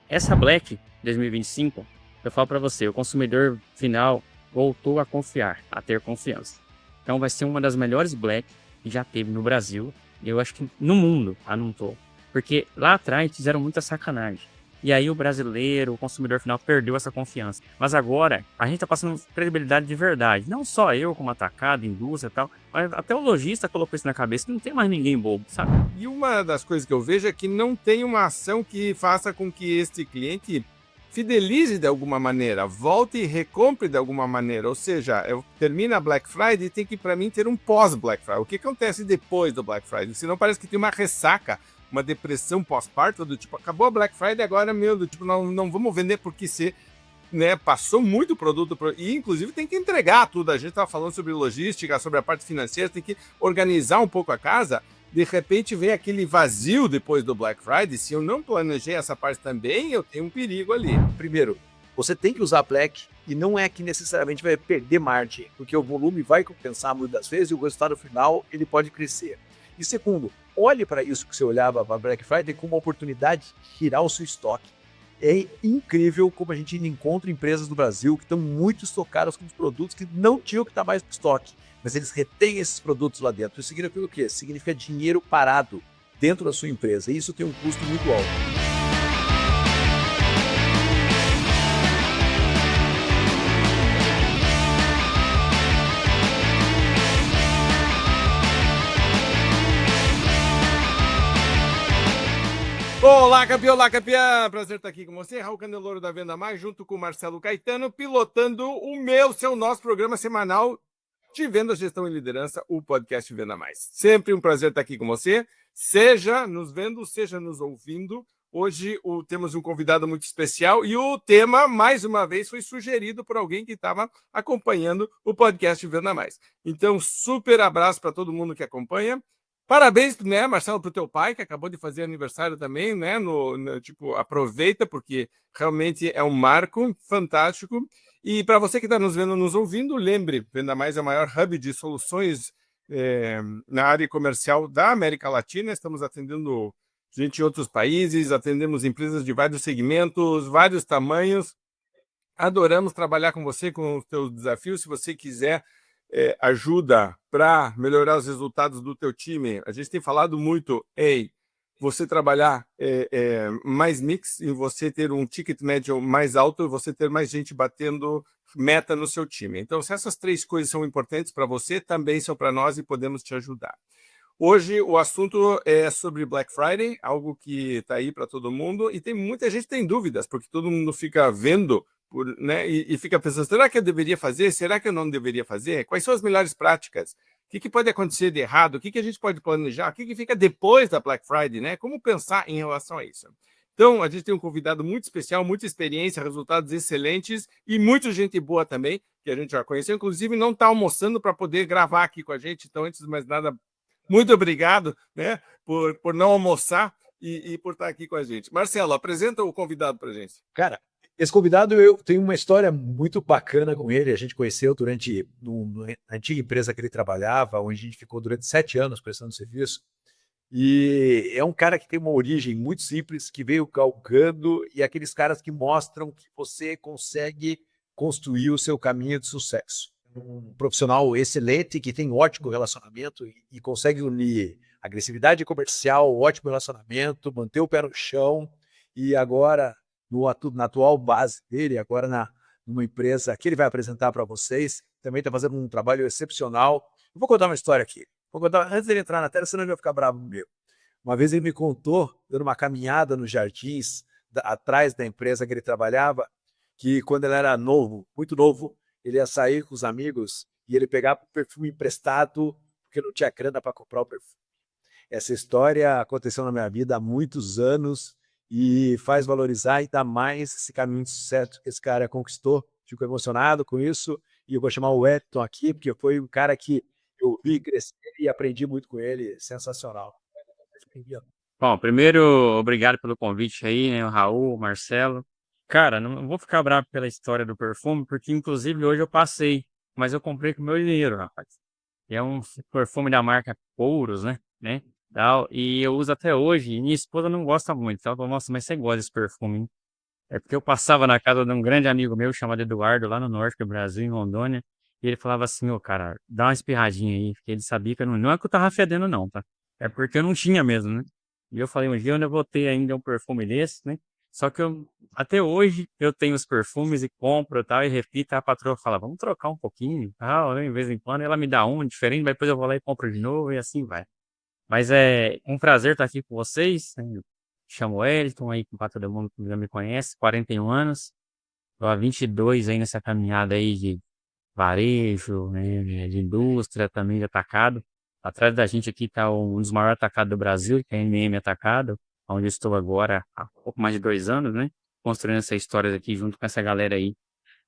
Essa Black 2025, eu falo para você, o consumidor final voltou a confiar, a ter confiança. Então vai ser uma das melhores Black que já teve no Brasil, e eu acho que no mundo, não tô. Porque lá atrás fizeram muita sacanagem. E aí o brasileiro, o consumidor final, perdeu essa confiança. Mas agora, a gente tá passando credibilidade de verdade. Não só eu, como atacado, indústria e tal, mas até o lojista colocou isso na cabeça, que não tem mais ninguém bobo, sabe? E uma das coisas que eu vejo é que não tem uma ação que faça com que este cliente fidelize de alguma maneira, volte e recompre de alguma maneira. Ou seja, termina a Black Friday e tem que, para mim, ter um pós-Black Friday. O que acontece depois do Black Friday? Senão parece que tem uma ressaca, uma depressão pós-parto, do tipo, acabou a Black Friday, agora, meu, do tipo, não vamos vender porque se, né, passou muito produto e inclusive tem que entregar tudo. A gente estava falando sobre logística, sobre a parte financeira, tem que organizar um pouco a casa. De repente vem aquele vazio depois do Black Friday. Se eu não planejei essa parte também, eu tenho um perigo ali. Primeiro, você tem que usar Black e não é que necessariamente vai perder margem, porque o volume vai compensar muitas vezes e o resultado final ele pode crescer. E segundo, olhe para isso que você olhava para Black Friday como uma oportunidade de tirar o seu estoque. É incrível como a gente encontra empresas do Brasil que estão muito estocadas com os produtos que não tinham que estar mais no estoque, mas eles retêm esses produtos lá dentro. Isso significa o quê? Significa dinheiro parado dentro da sua empresa e isso tem um custo muito alto. Olá, campeão, olá, campeã! Prazer estar aqui com você, Raul Candeloro da Venda Mais, junto com o Marcelo Caetano, pilotando nosso programa semanal de Venda, Gestão e Liderança, o podcast Venda Mais. Sempre um prazer estar aqui com você, seja nos vendo, seja nos ouvindo. Hoje temos um convidado muito especial e o tema, mais uma vez, foi sugerido por alguém que estava acompanhando o podcast Venda Mais. Então, super abraço para todo mundo que acompanha. Parabéns, né, Marcelo, para o teu pai, que acabou de fazer aniversário também, né? Tipo, aproveita, porque realmente é um marco fantástico. E para você que está nos vendo, nos ouvindo, lembre, Venda Mais é o maior hub de soluções na área comercial da América Latina. Estamos atendendo gente em outros países, atendemos empresas de vários segmentos, vários tamanhos. Adoramos trabalhar com você, com os teus desafios. Se você quiser ajuda para melhorar os resultados do teu time, a gente tem falado muito em você trabalhar mais mix, em você ter um ticket médio mais alto e você ter mais gente batendo meta no seu time. Então, se essas três coisas são importantes para você, também são para nós e podemos te ajudar. Hoje o assunto é sobre Black Friday, algo que está aí para todo mundo, e tem muita gente que tem dúvidas, porque todo mundo fica vendo né, e fica pensando, será que eu deveria fazer? Será que eu não deveria fazer? Quais são as melhores práticas? O que pode acontecer de errado? O que a gente pode planejar? O que fica depois da Black Friday? Né? Como pensar em relação a isso? Então, a gente tem um convidado muito especial, muita experiência, resultados excelentes e muita gente boa também, que a gente já conheceu. Inclusive, não está almoçando para poder gravar aqui com a gente. Então, antes de mais nada, muito obrigado, né, por não almoçar e por estar aqui com a gente. Marcelo, apresenta o convidado para a gente. Cara, esse convidado, eu tenho uma história muito bacana com ele. A gente conheceu na antiga empresa que ele trabalhava, onde a gente ficou durante 7 anos prestando serviço. E é um cara que tem uma origem muito simples, que veio galgando, e aqueles caras que mostram que você consegue construir o seu caminho de sucesso. Um profissional excelente, que tem ótimo relacionamento e consegue unir agressividade comercial, ótimo relacionamento, manter o pé no chão, e agora, na atual base dele, numa empresa que ele vai apresentar para vocês, também está fazendo um trabalho excepcional. Eu vou contar uma história aqui. Vou contar, antes dele entrar na tela, senão ele vai ficar bravo comigo. Uma vez ele me contou, dando uma caminhada nos jardins, atrás da empresa que ele trabalhava, que quando ele era novo, muito novo, ele ia sair com os amigos e ele pegava o perfume emprestado porque não tinha grana para comprar o perfume. Essa história aconteceu na minha vida há muitos anos e faz valorizar ainda mais esse caminho de sucesso que esse cara conquistou. Fico emocionado com isso e eu vou chamar o Edson aqui, porque foi um cara que eu vi crescer e aprendi muito com ele. Sensacional. Bom, primeiro, obrigado pelo convite aí, né, o Raul, o Marcelo. Cara, não vou ficar bravo pela história do perfume, porque inclusive hoje eu passei, mas eu comprei com meu dinheiro, rapaz. E é um perfume da marca Pouros, né, tal, e eu uso até hoje, e minha esposa não gosta muito, ela falou, nossa, mas você gosta desse perfume, hein? É porque eu passava na casa de um grande amigo meu chamado Eduardo, lá no norte do Brasil, em Rondônia, e ele falava assim, ô cara, dá uma espirradinha aí, porque ele sabia que eu não é que eu tava fedendo não, tá? É porque eu não tinha mesmo, né? E eu falei, um dia eu ainda vou ter ainda um perfume desse, né? Só que até hoje, eu tenho os perfumes e compro e tal, e repito, a patroa fala, vamos trocar um pouquinho, tal, né? Em vez em quando, ela me dá um diferente, mas depois eu vou lá e compro de novo, e assim vai. Mas é um prazer estar aqui com vocês, né? Chamo Wellington aí, para todo mundo que já me conhece, 41 anos. Tô há 22 aí nessa caminhada aí de varejo, né, de indústria, também de atacado. Atrás da gente aqui está um dos maiores atacados do Brasil, que é a MM Atacado, onde eu estou agora há pouco mais de 2 anos, né? Construindo essa história aqui junto com essa galera aí,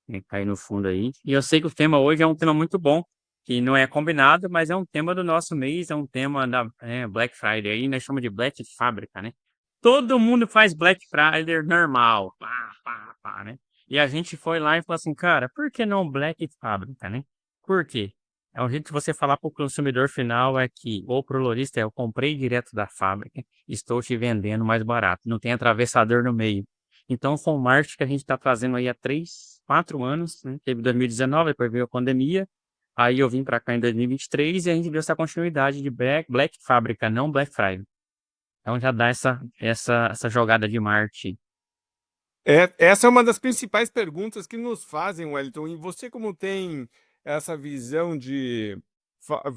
né, que tá aí no fundo aí. E eu sei que o tema hoje é um tema muito bom, que não é combinado, mas é um tema do nosso mês, é um tema da Black Friday aí, nós chamamos de Black Fábrica, né? Todo mundo faz Black Friday normal, pá, pá, pá, né? E a gente foi lá e falou assim, cara, por que não Black Fábrica, né? Por quê? É um jeito de você falar para o consumidor final é que, ou para o lojista, eu comprei direto da fábrica, estou te vendendo mais barato, não tem atravessador no meio. Então, foi um marketing que a gente está fazendo aí há 3, 4 anos, né? Teve 2019, depois veio a pandemia, aí eu vim para cá em 2023 e a gente viu essa continuidade de Black Fábrica, não Black Friday. Então já dá essa jogada de marketing. Essa é uma das principais perguntas que nos fazem, Wellington. E você, como tem essa visão de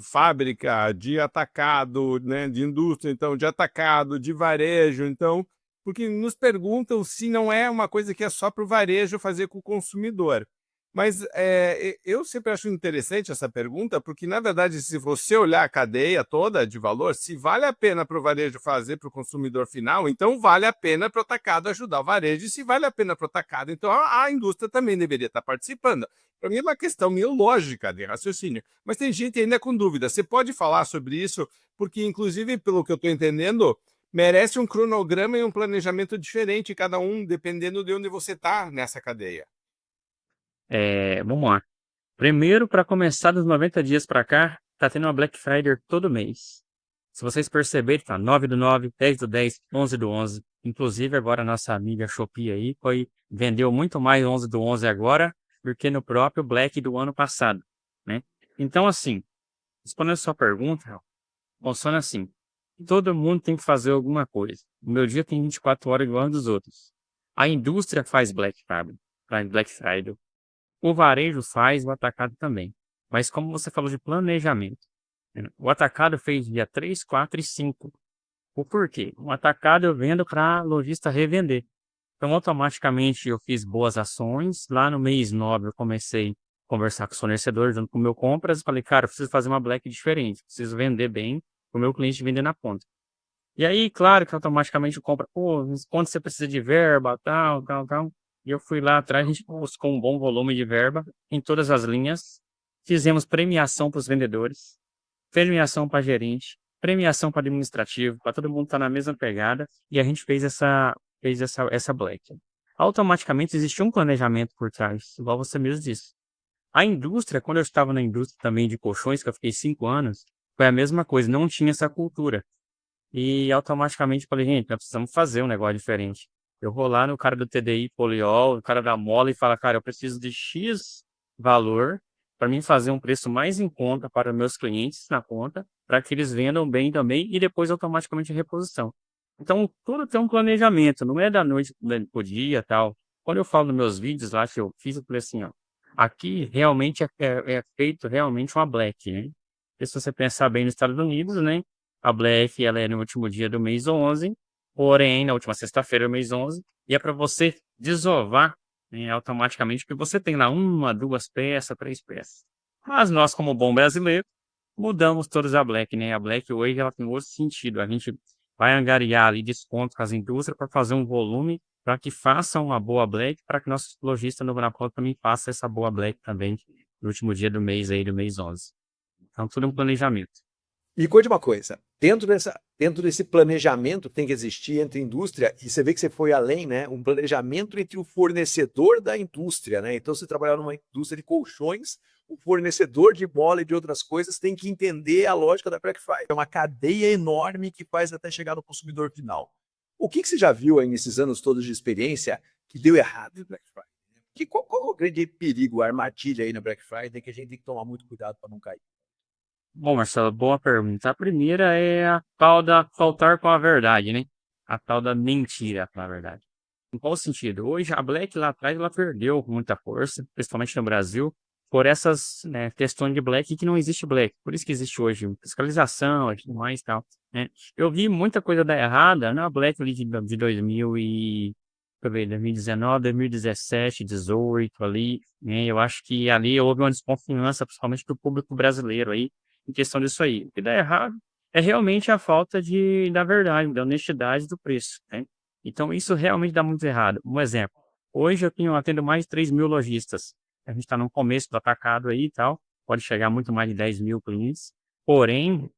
fábrica, de atacado, né, de indústria, então, de atacado, de varejo, então, porque nos perguntam se não é uma coisa que é só para o varejo fazer com o consumidor. Mas eu sempre acho interessante essa pergunta, porque, na verdade, se você olhar a cadeia toda de valor, se vale a pena para o varejo fazer para o consumidor final, então vale a pena para o atacado ajudar o varejo, e se vale a pena para o atacado, então a indústria também deveria estar participando. Para mim é uma questão meio lógica de raciocínio, mas tem gente ainda com dúvida. Você pode falar sobre isso, porque, inclusive, pelo que eu estou entendendo, merece um cronograma e um planejamento diferente, cada um dependendo de onde você está nessa cadeia. Vamos lá. Primeiro, para começar dos 90 dias para cá, tá tendo uma Black Friday todo mês. Se vocês perceberem, tá 9 do 9, 10 do 10, 11 do 11. Inclusive, agora a nossa amiga Shopee aí vendeu muito mais 11 do 11 agora do que no próprio Black do ano passado, né? Então, assim, respondendo a sua pergunta, funciona assim. Todo mundo tem que fazer alguma coisa. O meu dia tem 24 horas igual ao dos outros. A indústria faz Black Friday. O varejo faz, o atacado também. Mas como você falou de planejamento, né, o atacado fez dia 3, 4 e 5. O porquê? O atacado eu vendo para lojista revender. Então, automaticamente, eu fiz boas ações. Lá no mês 9, eu comecei a conversar com os fornecedores, junto com o meu compras. E falei, cara, eu preciso fazer uma black diferente. Preciso vender bem, para o meu cliente vender na ponta. E aí, claro que automaticamente o compra, pô, quando você precisa de verba, tal, tal, tal. E eu fui lá atrás, a gente buscou um bom volume de verba em todas as linhas. Fizemos premiação para os vendedores, premiação para gerente, premiação para administrativo, para todo mundo estar na mesma pegada. E a gente fez essa black. Automaticamente existe um planejamento por trás, igual você mesmo disse. A indústria, quando eu estava na indústria também de colchões, que eu fiquei 5 anos, foi a mesma coisa, não tinha essa cultura. E automaticamente falei, gente, nós precisamos fazer um negócio diferente. Eu vou lá no cara do TDI Poliol, o cara da Mola e fala, cara, eu preciso de X valor para mim fazer um preço mais em conta para meus clientes na conta, para que eles vendam bem também e depois automaticamente a reposição. Então, tudo tem um planejamento, não é da noite pro dia tal. Quando eu falo nos meus vídeos lá que eu fiz, eu falei assim, ó, aqui realmente é feito realmente uma black, né? E se você pensar bem nos Estados Unidos, né? A Black, ela é no último dia do mês 11, porém, na última sexta-feira do mês 11, e é para você desovar, né, automaticamente, porque você tem lá 1, 2 peças, 3 peças. Mas nós, como bom brasileiro, mudamos todos a Black, né? A Black hoje, ela tem outro sentido. A gente vai angariar ali desconto com as indústrias para fazer um volume para que façam uma boa Black, para que nosso lojista no Bonaparte também faça essa boa Black também no último dia do mês aí, do mês 11. Então, tudo é um planejamento. E conte uma coisa, dentro desse planejamento tem que existir entre a indústria, e você vê que você foi além, né? Um planejamento entre o fornecedor da indústria, né? Então, você trabalhar numa indústria de colchões, o fornecedor de bola e de outras coisas tem que entender a lógica da Black Friday. É uma cadeia enorme que faz até chegar no consumidor final. O que você já viu aí nesses anos todos de experiência que deu errado no Black Friday? Qual é o grande perigo, a armadilha aí na Black Friday que a gente tem que tomar muito cuidado para não cair? Bom, Marcelo, boa pergunta. A primeira é a tal da faltar com a verdade, né? A tal da mentira, na verdade. Em qual sentido? Hoje a Black lá atrás ela perdeu muita força, principalmente no Brasil, por essas, né, questões de Black que não existe Black. Por isso que existe hoje fiscalização e tudo mais e tal, né? Eu vi muita coisa dar errada na Black ali de 2000 e, deixa eu ver, 2019, 2017, 18 ali, né? Eu acho que ali houve uma desconfiança, principalmente do público brasileiro aí, em questão disso aí. O que dá errado é realmente a falta da verdade, da honestidade do preço, né? Então, isso realmente dá muito errado. Um exemplo, hoje eu atendo mais de 3.000 lojistas. A gente está no começo do atacado aí e tal, pode chegar a muito mais de 10.000 clientes. Porém, o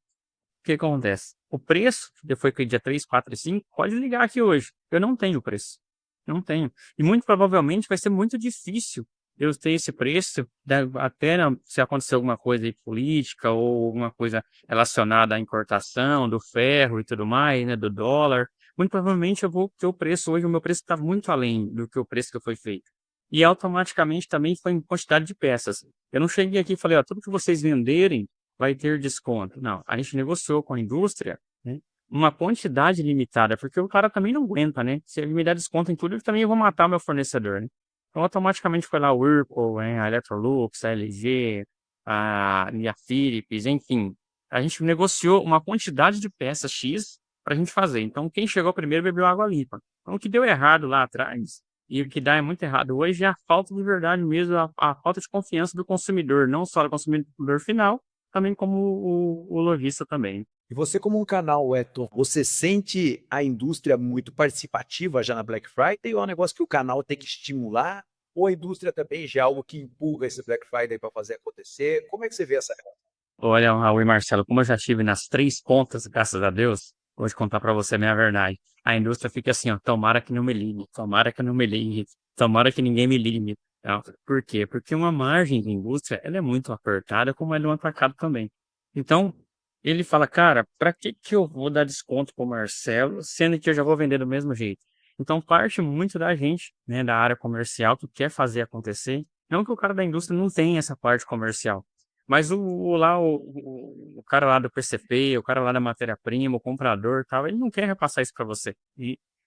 que acontece? O preço, depois que dia 3, 4 e 5, pode ligar aqui hoje. Eu não tenho preço. Não tenho. E muito provavelmente vai ser muito difícil eu ter esse preço, até se acontecer alguma coisa aí política ou alguma coisa relacionada à importação do ferro e tudo mais, né, do dólar. Muito provavelmente eu vou ter o preço hoje, o meu preço está muito além do que o preço que foi feito. E automaticamente também foi em quantidade de peças. Eu não cheguei aqui e falei, ó, tudo que vocês venderem vai ter desconto. Não, a gente negociou com a indústria, né, uma quantidade limitada, porque o cara também não aguenta, né? Se ele me der desconto em tudo, eu também vou matar meu fornecedor, né? Então, automaticamente foi lá o Whirlpool, hein, a Electrolux, a LG, e a Philips, enfim. A gente negociou uma quantidade de peças X para a gente fazer. Então, quem chegou primeiro bebeu água limpa. Então, o que deu errado lá atrás, e o que dá é muito errado hoje, é a falta de verdade mesmo, a falta de confiança do consumidor, não só do consumidor final, também como o lojista também. E você, como um canal, Eton, você sente a indústria muito participativa já na Black Friday ou é um negócio que o canal tem que estimular? Ou a indústria também já é algo que empurra esse Black Friday para fazer acontecer? Como é que você vê essa relação? Olha, Raul e Marcelo, como eu já estive nas três pontas, graças a Deus, vou te contar para você a minha verdade. A indústria fica assim, ó, tomara que não me ligue, tomara que não me ligue, tomara que ninguém me ligue. Tá? Por quê? Porque uma margem de indústria, ela é muito apertada, como é no atacado também. Então, ele fala, cara, para que eu vou dar desconto pro Marcelo, sendo que eu já vou vender do mesmo jeito? Então, parte muito da gente, né, da área comercial, que quer fazer acontecer. Não que o cara da indústria não tenha essa parte comercial, mas o cara lá do PCP, o cara lá da matéria-prima, o comprador e tal, ele não quer repassar isso para você.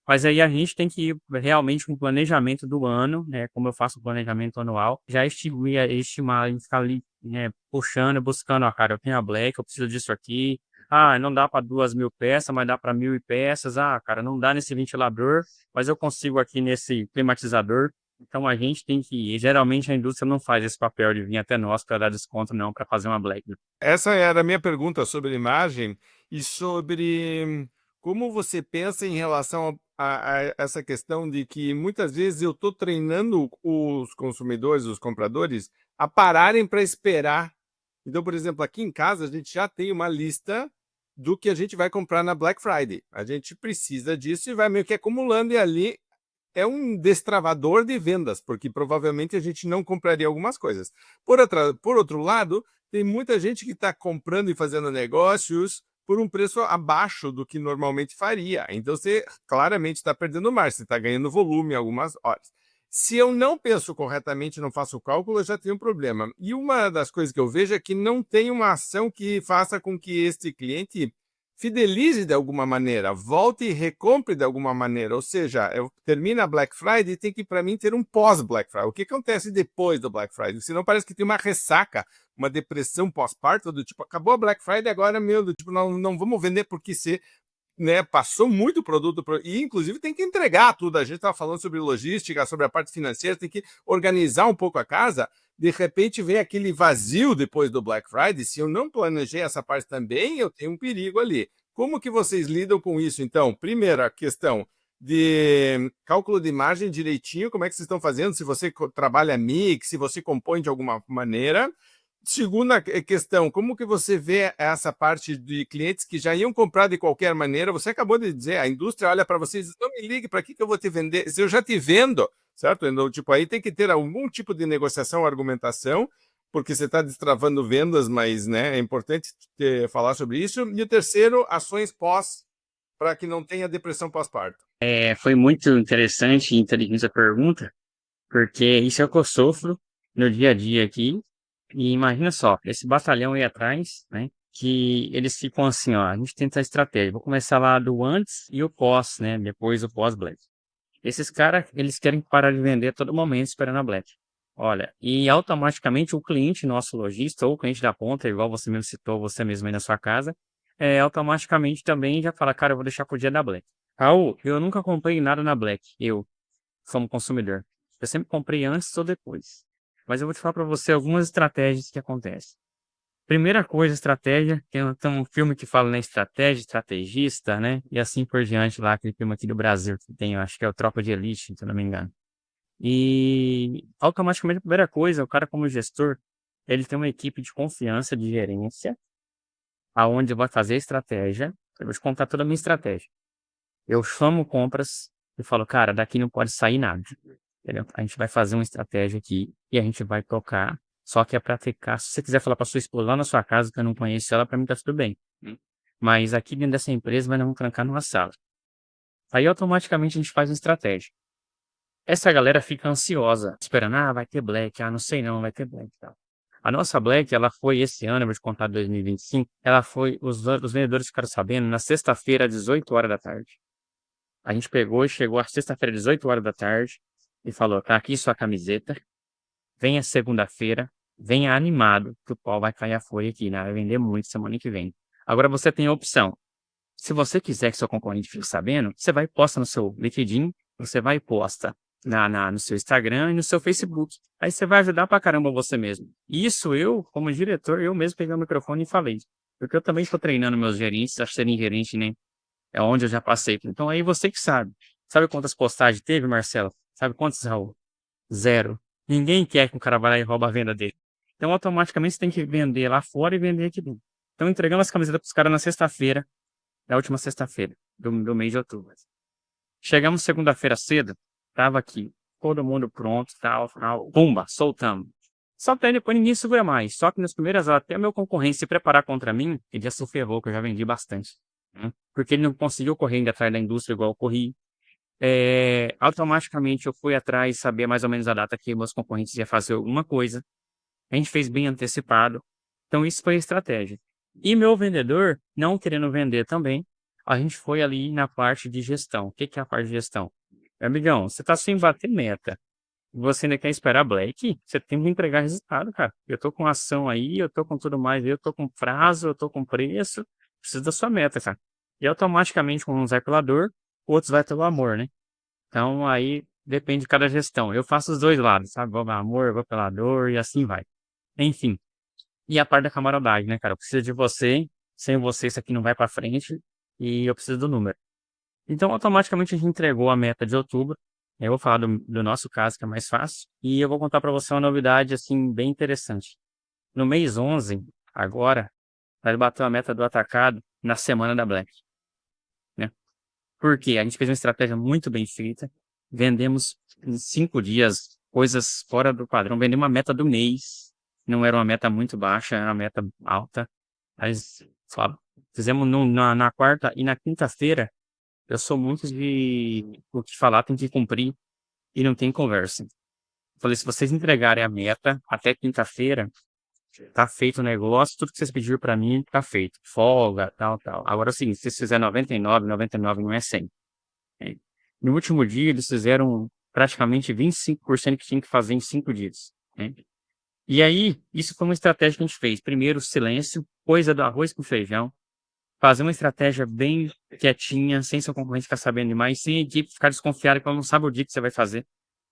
Mas aí a gente tem que ir realmente com o planejamento do ano, né? Como eu faço o planejamento anual, já estimar, ficar ali, né, puxando, buscando, ó, cara, eu tenho a Black, eu preciso disso aqui. Ah, não dá para 2.000 peças, mas dá para 1.000 peças. Ah, cara, não dá nesse ventilador, mas eu consigo aqui nesse climatizador. Então a gente tem que ir. Geralmente a indústria não faz esse papel de vir até nós para dar desconto, não, para fazer uma Black. Essa era a minha pergunta sobre imagem e sobre como você pensa em relação a essa questão de que muitas vezes eu estou treinando os consumidores, os compradores, a pararem para esperar. Então, por exemplo, aqui em casa a gente já tem uma lista do que a gente vai comprar na Black Friday. A gente precisa disso e vai meio que acumulando e ali é um destravador de vendas, porque provavelmente a gente não compraria algumas coisas. Por outro lado, tem muita gente que está comprando e fazendo negócios por um preço abaixo do que normalmente faria. Então você claramente está perdendo margem, você está ganhando volume em algumas horas. Se eu não penso corretamente, não faço o cálculo, eu já tenho um problema. E uma das coisas que eu vejo é que não tem uma ação que faça com que este cliente fidelize de alguma maneira, volte e recompre de alguma maneira. Ou seja, termina a Black Friday e tem que, para mim, ter um pós-Black Friday. O que acontece depois do Black Friday? Senão parece que tem uma ressaca, uma depressão pós-parto, do tipo, acabou a Black Friday, agora, meu, do tipo, não vamos vender porque se, né, passou muito produto, e inclusive tem que entregar tudo. A gente estava falando sobre logística, sobre a parte financeira, tem que organizar um pouco a casa. De repente vem aquele vazio depois do Black Friday. Se eu não planejei essa parte também, eu tenho um perigo ali. Como que vocês lidam com isso, então? Primeira questão de cálculo de margem direitinho, como é que vocês estão fazendo? Se você trabalha mix, se você compõe de alguma maneira. Segunda questão, como que você vê essa parte de clientes que já iam comprar de qualquer maneira? Você acabou de dizer, a indústria olha para vocês, não me ligue, para que eu vou te vender? Se eu já te vendo, certo? Então, tipo, aí tem que ter algum tipo de negociação, argumentação, porque você está destravando vendas, mas, né, é importante falar sobre isso. E o terceiro, ações pós para que não tenha depressão pós-parto? Foi muito interessante e inteligente a pergunta, porque isso é o que eu sofro no dia a dia aqui. E imagina só, esse batalhão aí atrás, né? Que eles ficam assim, ó, a gente tenta a estratégia. Vou começar lá do antes e o pós, né? Depois o pós-Black. Esses caras, eles querem parar de vender a todo momento esperando a Black. Olha, e automaticamente o cliente, nosso lojista, ou o cliente da ponta, igual você mesmo citou, você mesmo aí na sua casa, automaticamente também já fala, cara, eu vou deixar pro dia da Black. Raul, eu nunca comprei nada na Black, eu, como consumidor. Eu sempre comprei antes ou depois. Mas eu vou te falar para você algumas estratégias que acontecem. Primeira coisa, estratégia, tem um filme que fala, né, estratégia, estrategista, né, e assim por diante lá, aquele filme aqui do Brasil que tem, eu acho que é o Tropa de Elite, se eu não me engano. E automaticamente a primeira coisa, o cara como gestor, ele tem uma equipe de confiança, de gerência, aonde vai fazer a estratégia. Eu vou te contar toda a minha estratégia. Eu chamo compras e falo, cara, daqui não pode sair nada. Entendeu? A gente vai fazer uma estratégia aqui e a gente vai tocar. Só que é pra ficar. Se você quiser falar pra sua esposa lá na sua casa, que eu não conheço ela, pra mim tá tudo bem. Mas aqui dentro dessa empresa, vai não trancar numa sala. Aí automaticamente a gente faz uma estratégia. Essa galera fica ansiosa, esperando, vai ter Black, não sei não, vai ter Black e tal. A nossa Black, ela foi esse ano, eu vou te contar 2025, ela foi, os vendedores ficaram sabendo na sexta-feira, às 18 horas da tarde. A gente pegou e chegou às sexta-feira, 18 horas da tarde, e falou, tá aqui sua camiseta, venha segunda-feira, venha animado, que o pau vai cair a folha aqui, né? Vai vender muito semana que vem. Agora você tem a opção. Se você quiser que seu concorrente fique sabendo, você vai e posta no seu LinkedIn, você vai e posta no seu Instagram e no seu Facebook. Aí você vai ajudar pra caramba você mesmo. Isso eu, como diretor, eu mesmo peguei o microfone e falei. Porque eu também estou treinando meus gerentes a serem gerentes, né? É onde eu já passei. Então aí você que sabe. Sabe quantas postagens teve, Marcelo? Sabe quantas, Raul? Zero. Ninguém quer que o cara vá lá e rouba a venda dele. Então automaticamente você tem que vender lá fora e vender aqui dentro. Então entregamos as camisetas para os caras na sexta-feira, na última sexta-feira do mês de outubro. Chegamos segunda-feira cedo, tava aqui, todo mundo pronto, tal, pumba, soltamos. Só que aí depois ninguém segura mais. Só que nas primeiras horas, até o meu concorrente se preparar contra mim, ele já se ferrou, que eu já vendi bastante. Né? Porque ele não conseguiu correr ainda atrás da indústria igual eu corri. Automaticamente eu fui atrás, saber mais ou menos a data que meus concorrentes iam fazer alguma coisa. A gente fez bem antecipado. Então isso foi a estratégia. E meu vendedor, não querendo vender também, a gente foi ali na parte de gestão. O que que é a parte de gestão? Amigão, você tá sem bater meta. Você ainda quer esperar Black? Você tem que entregar resultado, cara. Eu tô com ação aí, eu tô com tudo mais, eu tô com prazo, eu tô com preço. Preciso da sua meta, cara. E automaticamente, com um vai pela dor, outros vai pelo amor, né? Então aí depende de cada gestão. Eu faço os dois lados, sabe? Vou pelo amor, vou pela dor e assim vai. Enfim. E a parte da camaradagem, né, cara? Eu preciso de você. Sem você, isso aqui não vai pra frente. E eu preciso do número. Então, automaticamente, a gente entregou a meta de outubro. Eu vou falar do nosso caso, que é mais fácil. E eu vou contar para você uma novidade, assim, bem interessante. No mês 11, agora, nós bateu a meta do atacado na semana da Black. Né? Por quê? A gente fez uma estratégia muito bem feita. Vendemos em 5 dias coisas fora do padrão. Vendemos uma meta do mês. Não era uma meta muito baixa, era uma meta alta. Mas, fizemos na quarta e na quinta-feira. Eu sou muito de o que falar tem que cumprir e não tem conversa. Falei, se vocês entregarem a meta até quinta-feira, tá feito o negócio, tudo que vocês pediram pra mim tá feito. Folga, tal, tal. Agora é o seguinte, se vocês fizerem 99 não é 100. Né? No último dia, eles fizeram praticamente 25% que tinha que fazer em 5 dias. Né? E aí, isso foi uma estratégia que a gente fez. Primeiro, silêncio, coisa do arroz com feijão. Fazer uma estratégia bem quietinha, sem seu concorrente ficar sabendo demais, sem a equipe ficar desconfiada que ela não sabe o dia que você vai fazer.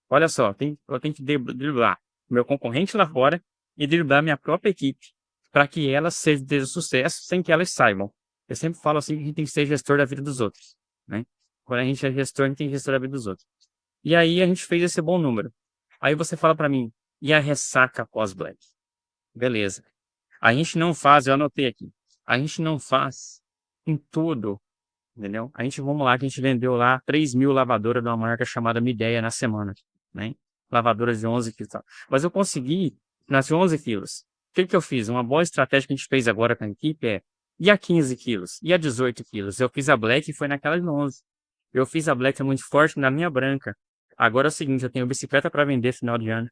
Olha só, eu tenho que driblar meu concorrente lá fora e driblar minha própria equipe para que ela seja de sucesso sem que elas saibam. Eu sempre falo assim que a gente tem que ser gestor da vida dos outros, né? Quando a gente é gestor, a gente tem que ser gestor da vida dos outros. E aí a gente fez esse bom número. Aí você fala para mim, e a ressaca pós-Black? Beleza. A gente não faz, eu anotei aqui, a gente não faz em tudo, entendeu? Vamos lá, que a gente vendeu lá 3.000 lavadoras de uma marca chamada Midea na semana, né? Lavadoras de 11 quilos. Mas eu consegui nas 11 quilos. O que eu fiz? Uma boa estratégia que a gente fez agora com a equipe é E a 15 quilos? E a 18 quilos? Eu fiz a black e foi naquela de 11. Eu fiz a black muito forte na minha branca. Agora é o seguinte, eu tenho bicicleta para vender final de ano.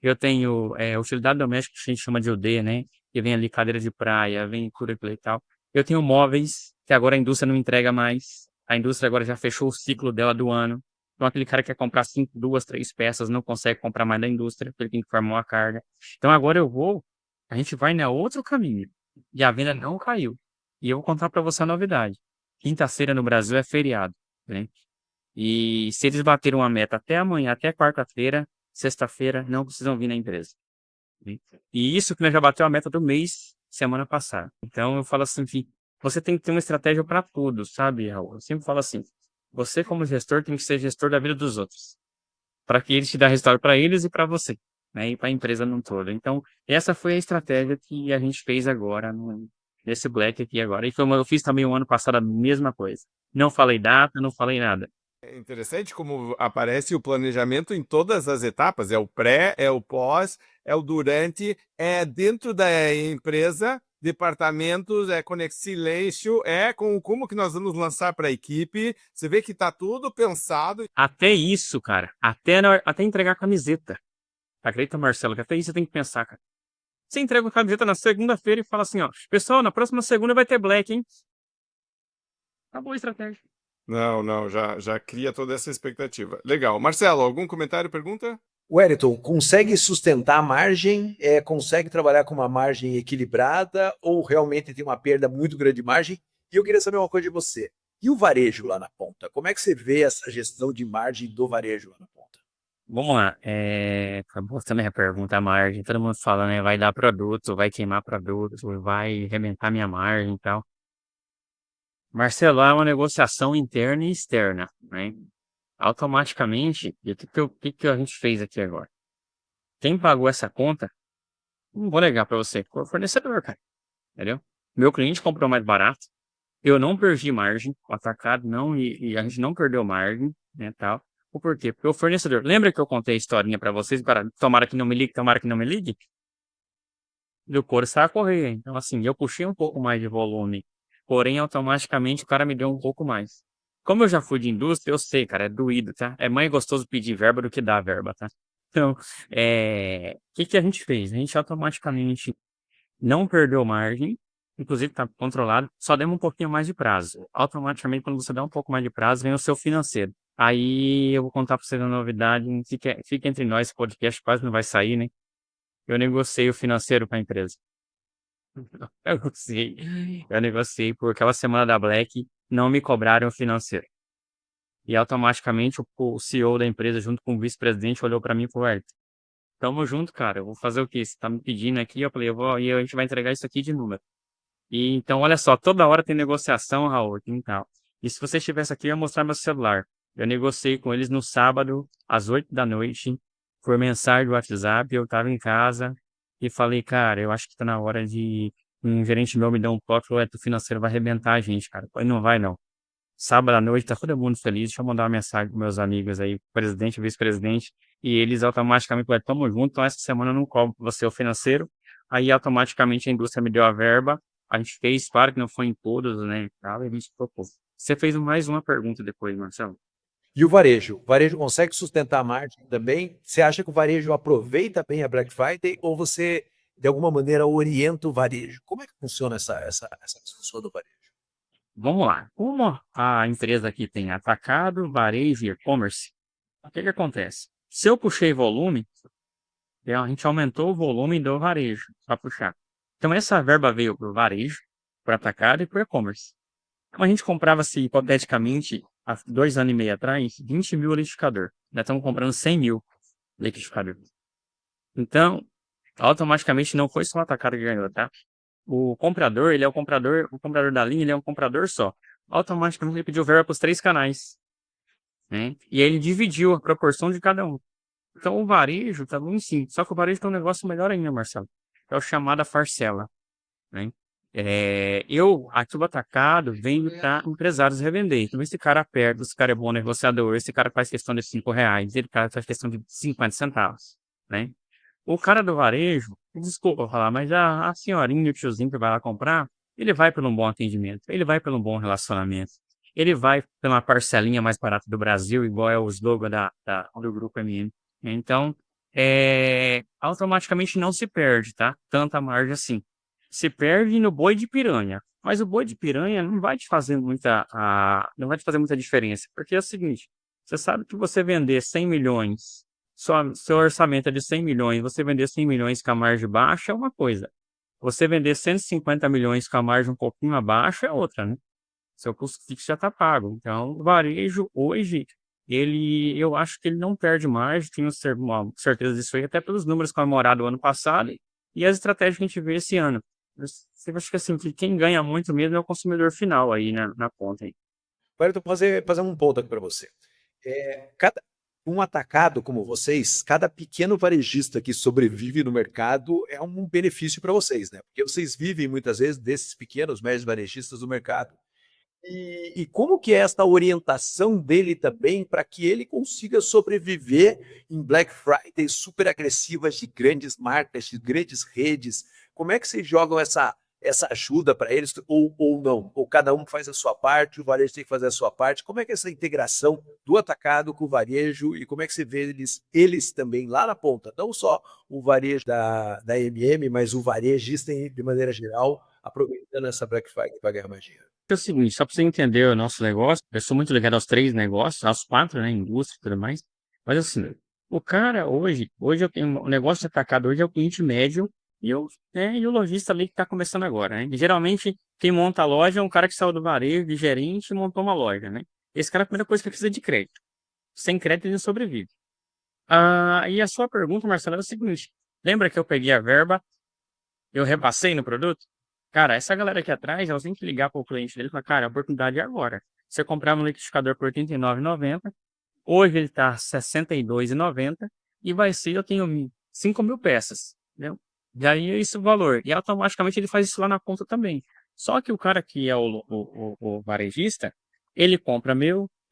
Eu tenho utilidade doméstica, que a gente chama de UD, né? Que vem ali cadeira de praia, vem cúricula e tal. Eu tenho móveis, que agora a indústria não entrega mais. A indústria agora já fechou o ciclo dela do ano. Então aquele cara que quer comprar 5, 2, 3 peças, não consegue comprar mais da indústria, porque ele tem que formar uma carga. Então agora a gente vai na outro caminho. E a venda não caiu. E eu vou contar para você a novidade. Quinta-feira no Brasil é feriado, né? E se eles bateram uma meta até amanhã, até quarta-feira, sexta-feira, não precisam vir na empresa, né? E isso que nós já bateu a meta do mês, semana passada. Então eu falo assim, que você tem que ter uma estratégia para tudo, sabe, Raul? Eu sempre falo assim, você como gestor tem que ser gestor da vida dos outros, para que eles te dê resultado para eles e para você, né? E para a empresa no todo. Então essa foi a estratégia que a gente fez agora nesse Black aqui agora. E eu fiz também o ano passado a mesma coisa. Não falei data, não falei nada. É interessante como aparece o planejamento em todas as etapas. É o pré, é o pós, é o durante, é dentro da empresa, departamentos, é Connexilation, é com como que nós vamos lançar para a equipe. Você vê que está tudo pensado. Até isso, cara. Até entregar a camiseta. Acredita, Marcelo, que até isso você tem que pensar, cara. Você entrega a camiseta na segunda-feira e fala assim, ó, pessoal, na próxima segunda vai ter Black, hein? Acabou a estratégia. Não, já cria toda essa expectativa. Legal. Marcelo, algum comentário, pergunta? Wellington, consegue sustentar a margem? Consegue trabalhar com uma margem equilibrada ou realmente tem uma perda muito grande de margem? E eu queria saber uma coisa de você. E o varejo lá na ponta? Como é que você vê essa gestão de margem do varejo lá na ponta? Vamos lá. Acabou também a pergunta, a margem. Todo mundo fala, né? Vai dar produto, vai queimar produto, vai arrebentar minha margem e tal. Marcelo, é uma negociação interna e externa, né? Automaticamente, e o que a gente fez aqui agora? Quem pagou essa conta, não vou negar para você, foi o fornecedor, cara. Entendeu? Meu cliente comprou mais barato, eu não perdi margem, o atacado não, e a gente não perdeu margem, né, tal. O porquê? Porque o fornecedor, lembra que eu contei a historinha para vocês, para tomara que não me ligue, tomara que não me ligue? Do couro sai a correia. Então, assim, eu puxei um pouco mais de volume, porém, automaticamente o cara me deu um pouco mais. Como eu já fui de indústria, eu sei, cara, é doído, tá? É mais gostoso pedir verba do que dar verba, tá? Então, o que que a gente fez? A gente automaticamente não perdeu margem, inclusive está controlado, só demos um pouquinho mais de prazo. Automaticamente, quando você dá um pouco mais de prazo, vem o seu financeiro. Aí eu vou contar para você uma novidade, fica entre nós, esse podcast quase não vai sair, né? Eu negociei o financeiro com a empresa. Eu negociei por aquela semana da Black, não me cobraram o financeiro. E automaticamente o CEO da empresa, junto com o vice-presidente, olhou para mim e falou: tamo junto, cara. Eu vou fazer o quê? Você tá me pedindo aqui? Eu falei, eu vou, e a gente vai entregar isso aqui de número. E então, olha só, toda hora tem negociação, Raul, e tal. E se você estivesse aqui, eu ia mostrar meu celular. Eu negociei com eles no sábado, às 8 da noite, por mensagem do WhatsApp. Eu tava em casa e falei, cara, eu acho que tá na hora de um gerente meu me dar um toque, falou, o financeiro vai arrebentar a gente, cara. Eu falei, não vai, não. Sábado à noite, tá todo mundo feliz. Deixa eu mandar uma mensagem para meus amigos aí, presidente, vice-presidente, e eles automaticamente falaram, tamo junto, então essa semana eu não cobro você o financeiro. Aí automaticamente a indústria me deu a verba, a gente fez, claro que não foi em todos, né, e tal, e a gente propôs. Você fez mais uma pergunta depois, Marcelo. E o varejo? O varejo consegue sustentar a margem também? Você acha que o varejo aproveita bem a Black Friday ou você, de alguma maneira, orienta o varejo? Como é que funciona essa discussão do varejo? Vamos lá. Como a empresa aqui tem atacado, varejo e e-commerce, o que que acontece? Se eu puxei volume, a gente aumentou o volume do varejo para puxar. Então, essa verba veio para o varejo, para atacado e para o e-commerce. Então, a gente comprava-se, hipoteticamente, há 2 anos e meio atrás, 20 mil liquidificador. Nós estamos comprando 100 mil liquidificador. Então, automaticamente, não foi só o atacado que ganhou, tá? O comprador, ele é o comprador da linha, ele é um comprador só. Automaticamente, ele pediu verba para os 3 canais, né? E ele dividiu a proporção de cada um. Então, o varejo tá bem sim. Só que o varejo tem um negócio melhor ainda, Marcelo. É o chamado parcela, né? Aqui o atacado vem para empresários revender. Então, esse cara aperta, esse cara é bom negociador, esse cara faz questão de R$ 5, ele cara faz questão de 50 centavos, né? O cara do varejo, desculpa falar, mas a senhorinha e o tiozinho que vai lá comprar, ele vai pelo bom atendimento, ele vai pelo bom relacionamento, ele vai pela parcelinha mais barata do Brasil, igual é o slogan do Grupo MM. Então, automaticamente não se perde, tá? Tanta margem assim. Se perde no boi de piranha. Mas o boi de piranha não vai te fazer não vai te fazer muita diferença. Porque é o seguinte, você sabe que você vender 100 milhões, seu orçamento é de 100 milhões, você vender 100 milhões com a margem baixa é uma coisa. Você vender 150 milhões com a margem um pouquinho abaixo é outra, né? Seu custo fixo já está pago. Então, o varejo hoje, eu acho que ele não perde margem, tenho uma certeza disso aí, até pelos números comemorados do ano passado e as estratégias que a gente vê esse ano. Eu acho que assim, que quem ganha muito mesmo é o consumidor final aí na ponta aí. Wellington, fazer um ponto aqui para você. Um atacado como vocês, cada pequeno varejista que sobrevive no mercado é um benefício para vocês, né? Porque vocês vivem muitas vezes desses pequenos, médios varejistas do mercado. E como que é essa orientação dele também para que ele consiga sobreviver em Black Friday super agressivas de grandes marcas, de grandes redes? Como é que vocês jogam essa ajuda para eles ou não? Ou cada um faz a sua parte, o varejo tem que fazer a sua parte? Como é que é essa integração do atacado com o varejo e como é que você vê eles também lá na ponta? Não só o varejo da MM, mas o varejista de maneira geral, aproveitando essa Black Friday para ganhar mais dinheiro. É o seguinte, só para você entender o nosso negócio, eu sou muito ligado aos 3 negócios, aos 4, né, indústria e tudo mais. Mas assim, o cara hoje eu tenho o negócio de atacado hoje é o cliente médio e o lojista ali que está começando agora, né? Geralmente, quem monta a loja é um cara que saiu do varejo, de gerente e montou uma loja, né? Esse cara, a primeira coisa que precisa de crédito. Sem crédito, ele não sobrevive. E a sua pergunta, Marcelo, é o seguinte: lembra que eu peguei a verba, eu repassei no produto? Cara, essa galera aqui atrás, ela tem que ligar para o cliente dele e falar, cara, a oportunidade é agora. Você comprava um liquidificador por R$ 89,90, hoje ele está R$ 62,90 e vai ser, eu tenho 5 mil peças, entendeu? E aí é esse o valor. E automaticamente ele faz isso lá na conta também. Só que o cara que é o varejista, ele compra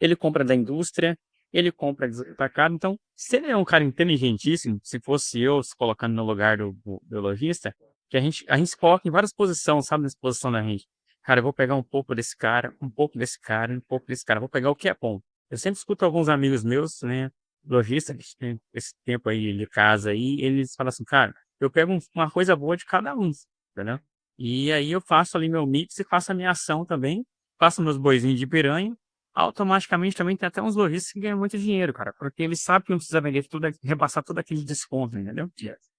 ele compra da indústria, ele compra desatacado. Então, se ele é um cara inteligentíssimo, se fosse eu se colocando no lugar do lojista, que a gente se coloca em várias posições, sabe, nessa posição da gente. Cara, eu vou pegar um pouco desse cara, um pouco desse cara, um pouco desse cara. Vou pegar o que é bom. Eu sempre escuto alguns amigos meus, né, lojistas, que tem esse tempo aí de casa aí, eles falam assim, cara, eu pego uma coisa boa de cada um, entendeu? E aí eu faço ali meu mix e faço a minha ação também, faço meus boizinhos de piranha, automaticamente também tem até uns lojistas que ganham muito dinheiro, cara, porque ele sabe que não precisa vender tudo, repassar todo aquele desconto, entendeu?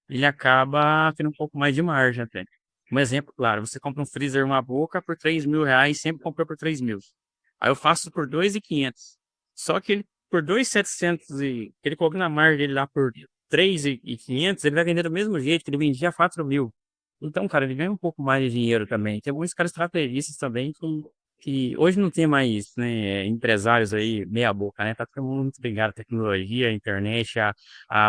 Ele acaba tendo um pouco mais de margem até. Um exemplo, claro, você compra um freezer uma boca por R$ 3.000, sempre comprou por 3.000. Aí eu faço por 2.500. Só que ele, por 2.700 ele colocou na margem dele lá por 3.500, ele vai vender do mesmo jeito que ele vendia a 4.000. Então, cara, ele ganha um pouco mais de dinheiro também. Tem alguns caras estrategistas também que hoje não tem mais, né, empresários aí meia boca, né? Tá todo mundo muito ligado à tecnologia, à internet, a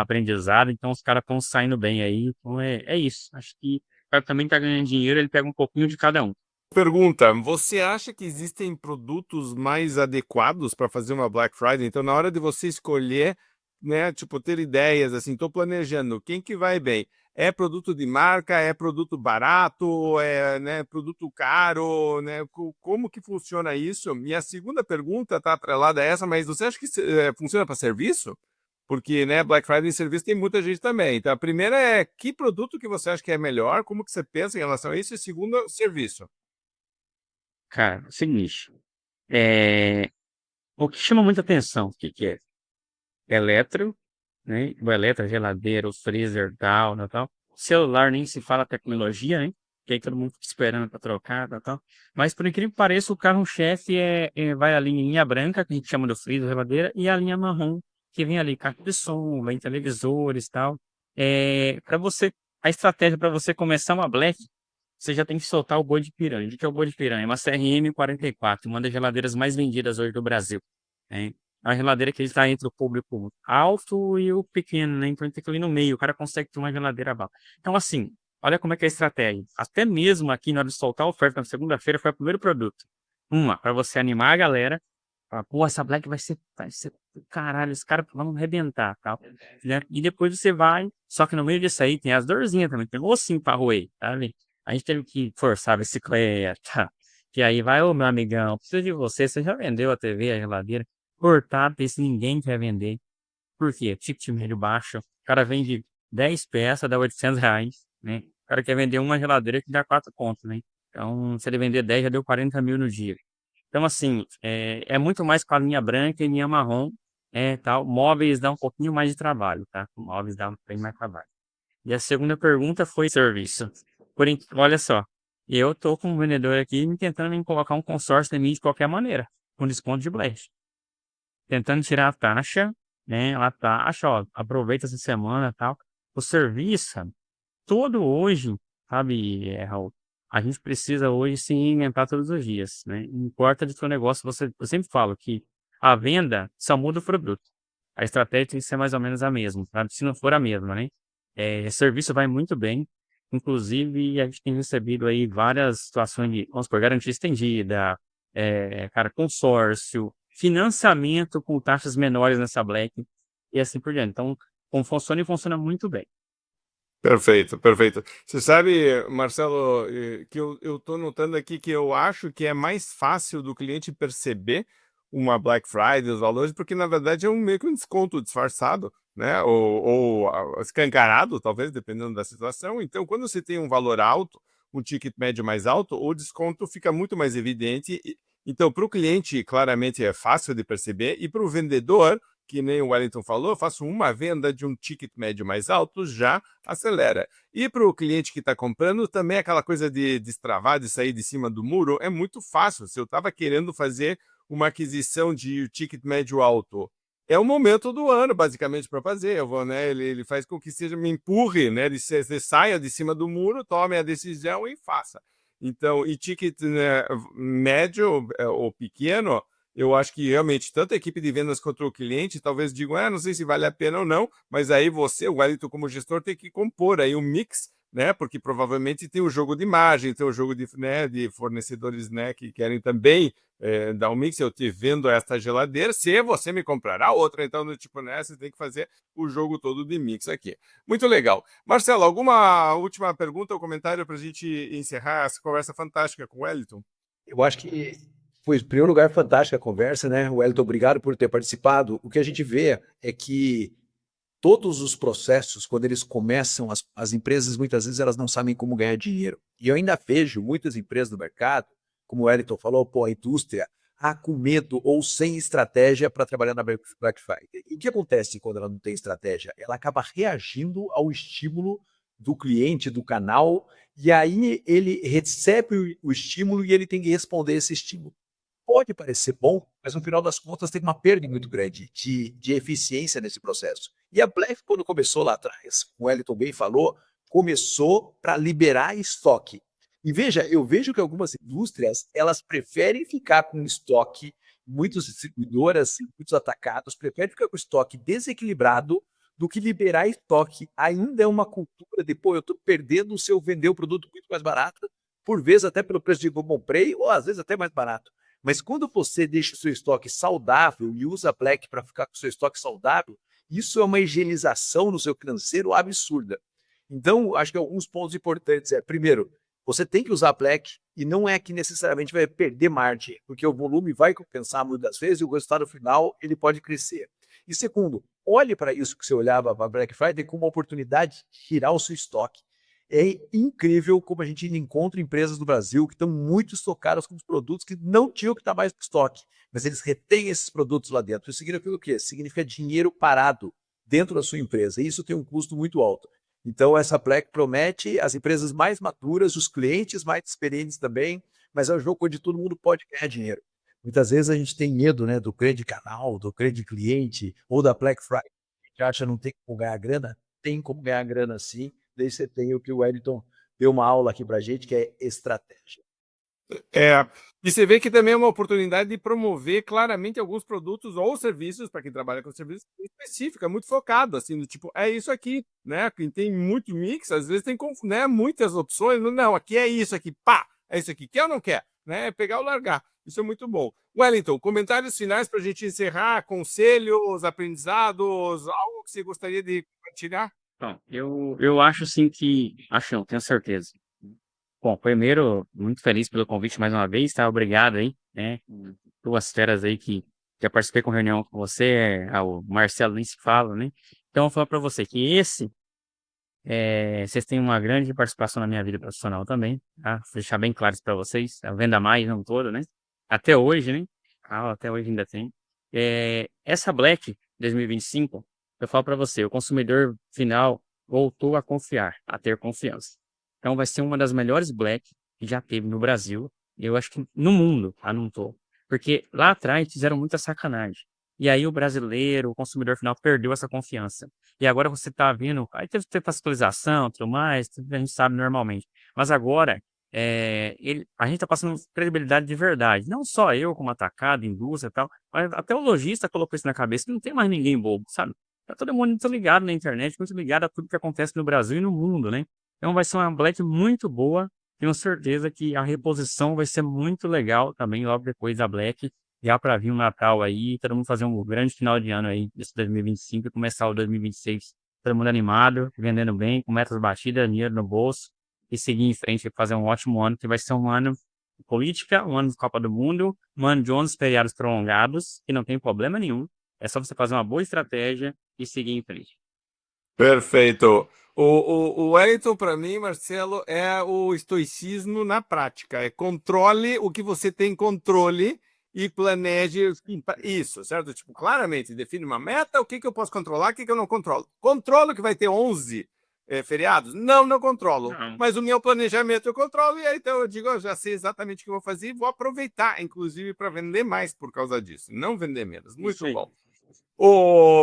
aprendizado. Então, os caras estão saindo bem aí. Então, é isso. Acho que o cara também tá ganhando dinheiro, ele pega um pouquinho de cada um. Pergunta: você acha que existem produtos mais adequados para fazer uma Black Friday? Então, na hora de você escolher, né, tipo, ter ideias, assim, estou planejando, quem que vai bem? É produto de marca? É produto barato? É, né, produto caro? Né? Como que funciona isso? E a segunda pergunta está atrelada a essa, mas você acha que funciona para serviço? Porque, né, Black Friday em serviço tem muita gente também. Então, a primeira é, que produto que você acha que é melhor? Como que você pensa em relação a isso? E segunda, serviço. Cara, é o seguinte. O que chama muita atenção, o que que é? Eletro, né? O eletro, geladeira, o freezer, tal, tal, tal. Celular nem se fala tecnologia, né? Que aí todo mundo fica esperando para trocar, tal, tal. Mas por incrível que pareça, o carro-chefe vai a linha branca, que a gente chama do freezer, geladeira, e a linha marrom, que vem ali caixa de som, vem televisores, tal. A estratégia para você começar uma Black, você já tem que soltar o boi de piranha. O que é o boi de piranha? É uma CRM 44, uma das geladeiras mais vendidas hoje do Brasil, né? A geladeira que está entre o público alto e o pequeno, né? Então tem que ir ali no meio, o cara consegue ter uma geladeira baixa. Então, assim, olha como é que é a estratégia. Até mesmo aqui na hora de soltar a oferta na segunda-feira foi o primeiro produto. Para você animar a galera. Falar, pô, essa Black vai ser caralho, os caras vão arrebentar, tal, né? E depois você vai, só que no meio disso aí tem as dorzinhas também, tem o ossinho pra roer, sabe? A gente teve que forçar a bicicleta, que aí vai, ô meu amigão, preciso de você já vendeu a TV, a geladeira, cortar esse ninguém quer vender. Por quê? Ticket médio baixo, o cara vende 10 peças, dá R$ 800, né? O cara quer vender uma geladeira que dá 4 contos, né? Então, se ele vender 10, já deu 40 mil no dia. Então, assim, é muito mais com a linha branca e linha marrom, tal. Móveis dá um pouquinho mais de trabalho, tá? Móveis dá bem mais trabalho. E a segunda pergunta foi serviço. Olha só, eu tô com um vendedor aqui tentando me colocar um consórcio em mim de qualquer maneira, com desconto de blast. Tentando tirar a taxa, né? A taxa, ó, aproveita essa semana e tal. O serviço, todo hoje, sabe, Raul, a gente precisa hoje se reinventar todos os dias, né? Não importa de seu negócio, eu sempre falo que a venda só muda o produto. A estratégia tem que ser mais ou menos a mesma, sabe? Se não for a mesma, né? Serviço vai muito bem. Inclusive, a gente tem recebido aí várias situações de, vamos supor, garantia estendida, cara, consórcio, financiamento com taxas menores nessa Black e assim por diante. Então, como funciona e funciona muito bem. Perfeito, perfeito. Você sabe, Marcelo, que eu estou notando aqui que eu acho que é mais fácil do cliente perceber uma Black Friday, os valores, porque na verdade é meio que um desconto disfarçado, né? Ou escancarado, talvez, dependendo da situação. Então, quando você tem um valor alto, um ticket médio mais alto, o desconto fica muito mais evidente. Então, para o cliente, claramente é fácil de perceber, e para o vendedor, que nem o Wellington falou, eu faço uma venda de um ticket médio mais alto, já acelera. E para o cliente que está comprando, também aquela coisa de destravar, de sair de cima do muro, é muito fácil. Se eu estava querendo fazer uma aquisição de ticket médio alto, é o momento do ano, basicamente, para fazer. Eu vou, né? Ele faz com que seja, me empurre, né? Você saia de cima do muro, tome a decisão e faça. Então, e ticket, né, médio ou pequeno, eu acho que realmente tanto a equipe de vendas quanto o cliente talvez digam, não sei se vale a pena ou não, mas aí você, o Wellington como gestor, tem que compor aí um mix, né? Porque provavelmente tem o jogo de margem, tem o jogo de, né, de fornecedores, né, que querem também dar um mix. Eu te vendo esta geladeira, se você me comprará outra, então no tipo, né, você tem que fazer o jogo todo de mix aqui. Muito legal. Marcelo, alguma última pergunta ou comentário para a gente encerrar essa conversa fantástica com o Wellington? Eu acho que foi, em primeiro lugar, fantástica a conversa, né? Wellington, obrigado por ter participado. O que a gente vê é que todos os processos, quando eles começam, as empresas muitas vezes elas não sabem como ganhar dinheiro. E eu ainda vejo muitas empresas no mercado, como o Wellington falou, pô, a indústria com medo ou sem estratégia para trabalhar na Black Friday. E o que acontece quando ela não tem estratégia? Ela acaba reagindo ao estímulo do cliente, do canal, e aí ele recebe o estímulo e ele tem que responder esse estímulo. Pode parecer bom, mas no final das contas tem uma perda muito grande de eficiência nesse processo. E a Black, quando começou lá atrás, o Wellington bem falou, começou para liberar estoque. E veja, eu vejo que algumas indústrias, elas preferem ficar com estoque, muitas distribuidoras, muitos atacados, preferem ficar com estoque desequilibrado do que liberar estoque. Ainda é uma cultura de, pô, eu estou perdendo se eu vender o produto muito mais barato, por vezes até pelo preço de que eu comprei, ou às vezes até mais barato. Mas quando você deixa o seu estoque saudável e usa a Black para ficar com o seu estoque saudável, isso é uma higienização no seu financeiro absurda. Então, acho que alguns pontos importantes primeiro, você tem que usar a Black e não é que necessariamente vai perder margem, porque o volume vai compensar muitas vezes e o resultado final ele pode crescer. E segundo, olhe para isso que você olhava para a Black Friday como uma oportunidade de tirar o seu estoque. É incrível como a gente encontra empresas do Brasil que estão muito estocadas com os produtos que não tinham que estar mais no estoque, mas eles retêm esses produtos lá dentro. Isso significa o quê? Significa dinheiro parado dentro da sua empresa, e isso tem um custo muito alto. Então, essa Black promete as empresas mais maduras, os clientes mais experientes também, mas é um jogo onde todo mundo pode ganhar dinheiro. Muitas vezes a gente tem medo, né, do grande canal, do grande cliente ou da Black Friday. A gente acha que não tem como ganhar grana? Tem como ganhar grana sim. Daí você tem o que o Wellington deu uma aula aqui para a gente, que é estratégia. E você vê que também é uma oportunidade de promover claramente alguns produtos ou serviços, para quem trabalha com serviços, específica, muito focado, assim, do tipo, é isso aqui, né? Quem tem muito mix, às vezes tem, né, muitas opções, não, aqui é isso aqui, pá, é isso aqui, quer ou não quer? Né? É pegar ou largar. Isso é muito bom. Wellington, comentários finais para a gente encerrar, conselhos, aprendizados, algo que você gostaria de compartilhar? Então, eu acho assim que, acho não, tenho certeza. Bom, primeiro, muito feliz pelo convite mais uma vez, tá? Obrigado aí, né? Duas feras aí que já participei com reunião com você, o Marcelo nem se fala, né? Então, eu vou falar para você que vocês têm uma grande participação na minha vida profissional também, tá? Vou deixar bem claro isso para vocês, a Venda Mais não todo, né? Até hoje, né? Até hoje ainda tem. Essa Black 2025, eu falo para você, o consumidor final voltou a confiar, a ter confiança. Então vai ser uma das melhores Black que já teve no Brasil, e eu acho que no mundo, tá? Não tô. Porque lá atrás fizeram muita sacanagem. E aí o brasileiro, o consumidor final, perdeu essa confiança. E agora você tá vendo, aí teve fiscalização, tudo mais, tudo que a gente sabe normalmente. Mas agora, a gente tá passando credibilidade de verdade. Não só eu, como atacado, indústria e tal, mas até o lojista colocou isso na cabeça, que não tem mais ninguém bobo, sabe? Tá todo mundo muito ligado na internet, muito ligado a tudo que acontece no Brasil e no mundo, né? Então vai ser uma Black muito boa. Tenho certeza que a reposição vai ser muito legal também, logo depois da Black. Já para vir o Natal aí, todo mundo fazer um grande final de ano aí, desse 2025, e começar o 2026, todo mundo animado, vendendo bem, com metas batidas, dinheiro no bolso, e seguir em frente e fazer um ótimo ano, que vai ser um ano de política, um ano de Copa do Mundo, um ano de 11 feriados prolongados, que não tem problema nenhum. É só você fazer uma boa estratégia e seguir em frente. Perfeito. O Wellington, para mim, Marcelo, é o estoicismo na prática. É controle o que você tem controle e planeje isso, certo? Tipo, claramente, define uma meta, o que eu posso controlar, o que eu não controlo. Controlo que vai ter 11 feriados? Não controlo. Não. Mas o meu planejamento eu controlo, e aí então eu digo, eu já sei exatamente o que eu vou fazer e vou aproveitar, inclusive, para vender mais por causa disso. Não vender menos. Muito bom.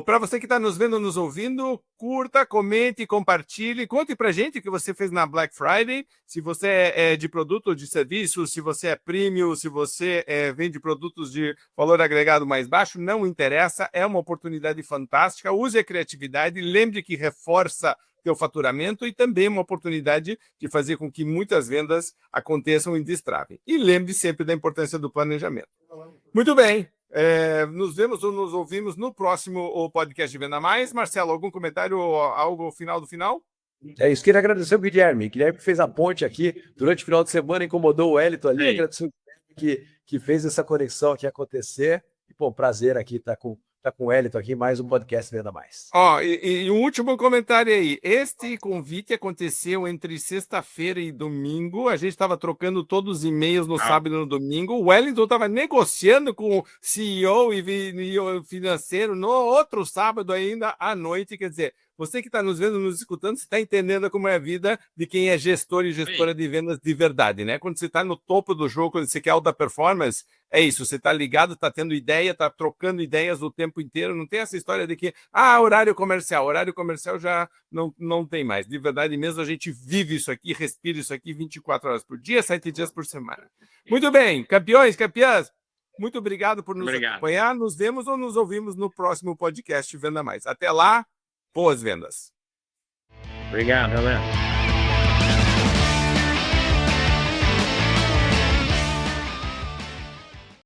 Para você que está nos vendo, nos ouvindo, curta, comente, compartilhe, conte para gente o que você fez na Black Friday, se você é de produto ou de serviço, se você é premium, se você vende produtos de valor agregado mais baixo, não interessa, é uma oportunidade fantástica, use a criatividade, lembre que reforça teu faturamento e também uma oportunidade de fazer com que muitas vendas aconteçam e destravem. E lembre sempre da importância do planejamento. Muito bem. Nos vemos ou nos ouvimos no próximo podcast de Venda Mais. Marcelo, algum comentário, algo final do final? É isso, queria agradecer o Guilherme. Guilherme fez a ponte aqui durante o final de semana, incomodou o Wellington ali. Agradecer o Guilherme que fez essa conexão aqui acontecer. E, pô, prazer aqui estar com o Wellington aqui, mais um podcast Venda Mais. E um último comentário aí. Este convite aconteceu entre sexta-feira e domingo. A gente estava trocando todos os e-mails no sábado e no domingo. O Wellington estava negociando com o CEO e o financeiro no outro sábado ainda à noite. Quer dizer, você que está nos vendo, nos escutando, você está entendendo como é a vida de quem é gestor e gestora de vendas de verdade, né? Quando você está no topo do jogo, quando você quer alta performance, é isso, você está ligado, está tendo ideia, está trocando ideias o tempo inteiro, não tem essa história de que, horário comercial já não tem mais. De verdade mesmo, a gente vive isso aqui, respira isso aqui 24 horas por dia, 7 dias por semana. Muito bem, campeões, campeãs, muito obrigado por nos acompanhar, nos vemos ou nos ouvimos no próximo podcast Venda Mais. Até lá, boas vendas. Obrigado, galera.